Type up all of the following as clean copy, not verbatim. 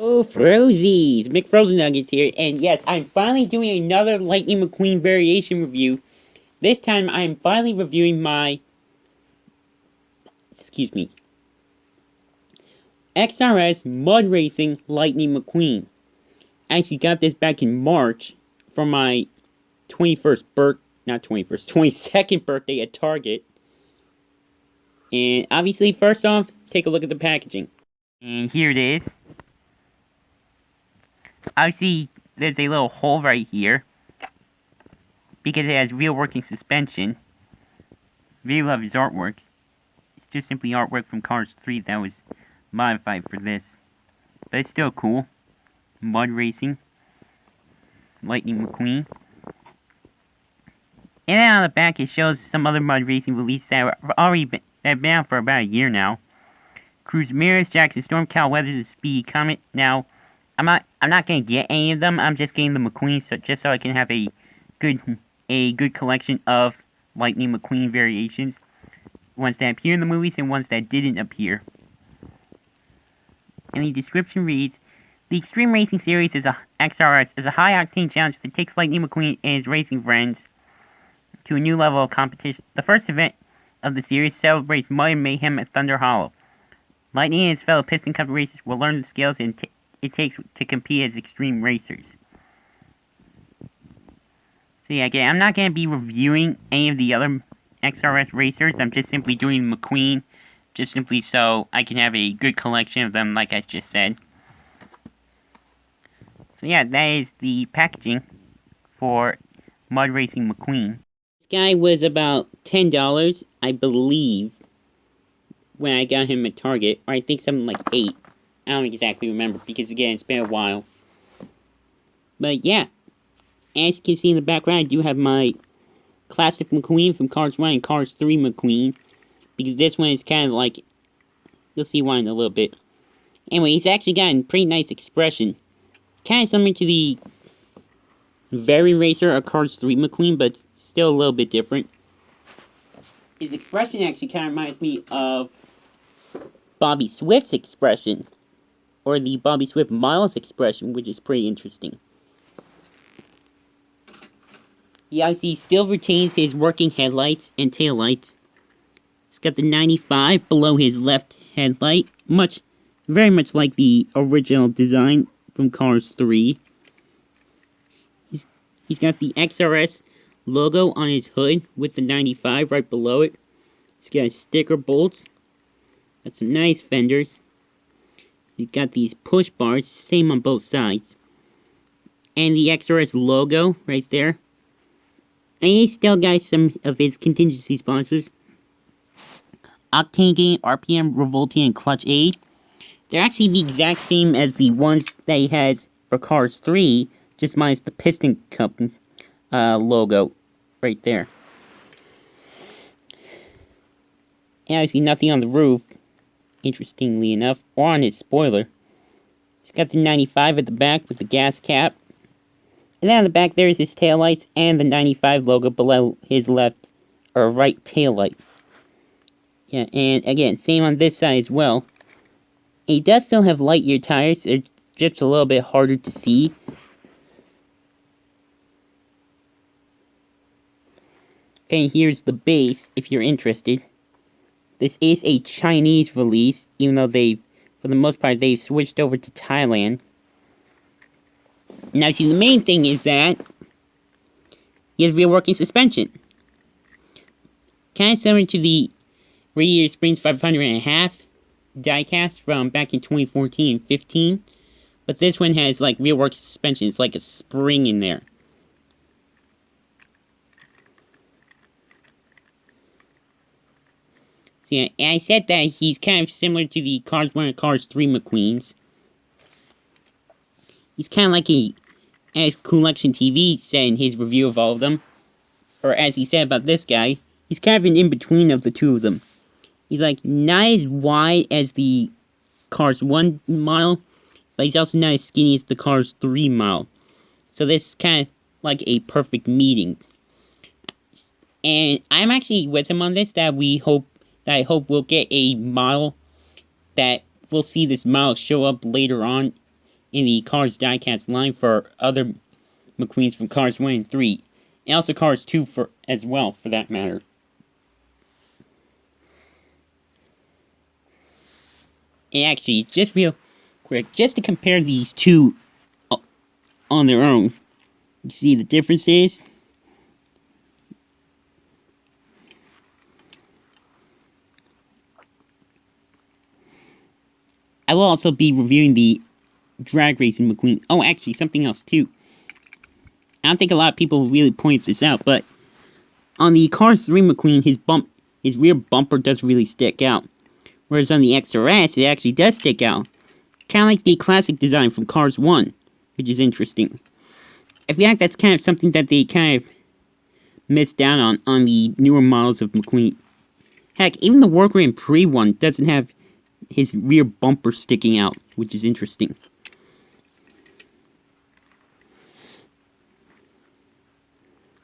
Oh, Frozies! McFrozen Nuggets here, and yes, I'm finally doing another Lightning McQueen variation review. This time, I'm finally reviewing my, XRS Mud Racing Lightning McQueen. I actually got this back in March for my 22nd birthday at Target. And obviously, first off, take a look at the packaging. And here it is. Obviously, there's a little hole right here, because it has real working suspension. Really love his artwork. It's just simply artwork from Cars 3 that was modified for this. But it's still cool. Mud Racing Lightning McQueen. And then on the back it shows some other Mud Racing releases that have been out for about a year now. Cruz Ramirez, Jackson Storm, Cal Weathers, Speedy Comet. Now, I'm not gonna get any of them. I'm just getting the McQueen just so I can have a good collection of Lightning McQueen variations. Ones that appear in the movies and ones that didn't appear. And the description reads, the Xtreme Racing Series is a XRS is a high-octane challenge that takes Lightning McQueen and his racing friends to a new level of competition. The first event of the series celebrates mud and mayhem at Thunder Hollow. Lightning and his fellow Piston Cup racers will learn the skills it takes to compete as extreme racers. So yeah, again, I'm not going to be reviewing any of the other XRS racers. I'm just simply doing McQueen, just simply so I can have a good collection of them, like I just said. So yeah, that is the packaging for Mud Racing McQueen. This guy was about $10, I believe, when I got him at Target, or I think something like $8. I don't exactly remember, because again, it's been a while. But yeah, as you can see in the background, I do have my classic McQueen from Cars 1 and Cars 3 McQueen, because this one is kind of like, you'll see why in a little bit. Anyway, he's actually got a pretty nice expression. Kind of similar to the Very Racer or Cars 3 McQueen, but still a little bit different. His expression actually kind of reminds me of Bobby Swift's expression, or the Bobby Swift Miles expression, which is pretty interesting. He obviously still retains his working headlights and taillights. He's got the 95 below his left headlight, very much like the original design from Cars 3. He's got the XRS logo on his hood with the 95 right below it. He's got sticker bolts. Got some nice fenders. He's got these push bars, same on both sides. And the XRS logo right there. And he's still got some of his contingency sponsors. Octane Gain, RPM, Revolting, and Clutch Aid. They're actually the exact same as the ones that he has for Cars 3, just minus the Piston Cup logo right there. And obviously nothing on the roof, interestingly enough, or on his spoiler. He's got the 95 at the back with the gas cap. And then on the back there's his taillights and the 95 logo below his left or right taillight. Yeah, and again, same on this side as well. He does still have light year tires, they're just a little bit harder to see. And here's the base, if you're interested. This is a Chinese release, even though for the most part, they've switched over to Thailand. Now, see, the main thing is that he has real working suspension. Kind of similar to the Radiator Springs 500.5 diecast from back in 2014 and 15. But this one has, like, real working suspension. It's like a spring in there. So, yeah, and I said that he's kind of similar to the Cars 1 and Cars 3 McQueens. He's kind of like as Collection TV said in his review of all of them, or as he said about this guy, he's kind of an in-between of the two of them. He's like not as wide as the Cars 1 model, but he's also not as skinny as the Cars 3 model. So this is kind of like a perfect meeting. And I'm actually with him on this, that I hope we'll get a model that we'll see this model show up later on in the Cars diecast line for other McQueens from Cars 1 and 3. And also Cars 2 as well, for that matter. And actually, just real quick, just to compare these two on their own, you see the differences? I will also be reviewing the Drag Racing McQueen. Oh, actually, something else too. I don't think a lot of people really point this out, but on the Cars 3 McQueen, his rear bumper doesn't really stick out. Whereas on the XRS, it actually does stick out. Kind of like the classic design from Cars 1, which is interesting. I feel like that's kind of something that they kind of missed out on the newer models of McQueen. Heck, even the World Grand Prix one doesn't have his rear bumper sticking out, which is interesting.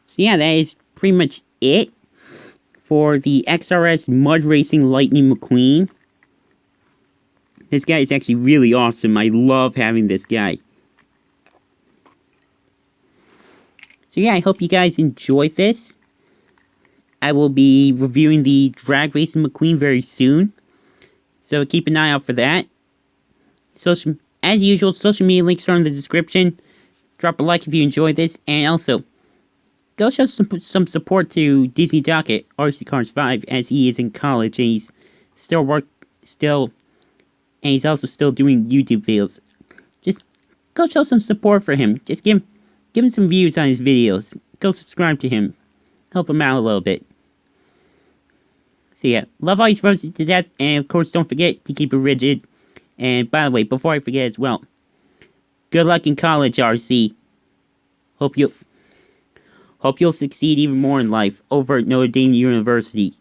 So yeah, that is pretty much it for the XRS Mud Racing Lightning McQueen. This guy is actually really awesome. I love having this guy. So yeah, I hope you guys enjoyed this. I will be reviewing the Drag Racing McQueen very soon. So keep an eye out for that. As usual, social media links are in the description. Drop a like if you enjoyed this. And also, go show some support to Disney Docket, RC Cars 5, as he is in college and he's and he's also still doing YouTube videos. Just go show some support for him. Just give him some views on his videos. Go subscribe to him. Help him out a little bit. So yeah, love all these roses to death, and of course don't forget to keep it rigid. And by the way, before I forget as well, good luck in college, RC. Hope you'll succeed even more in life over at Notre Dame University.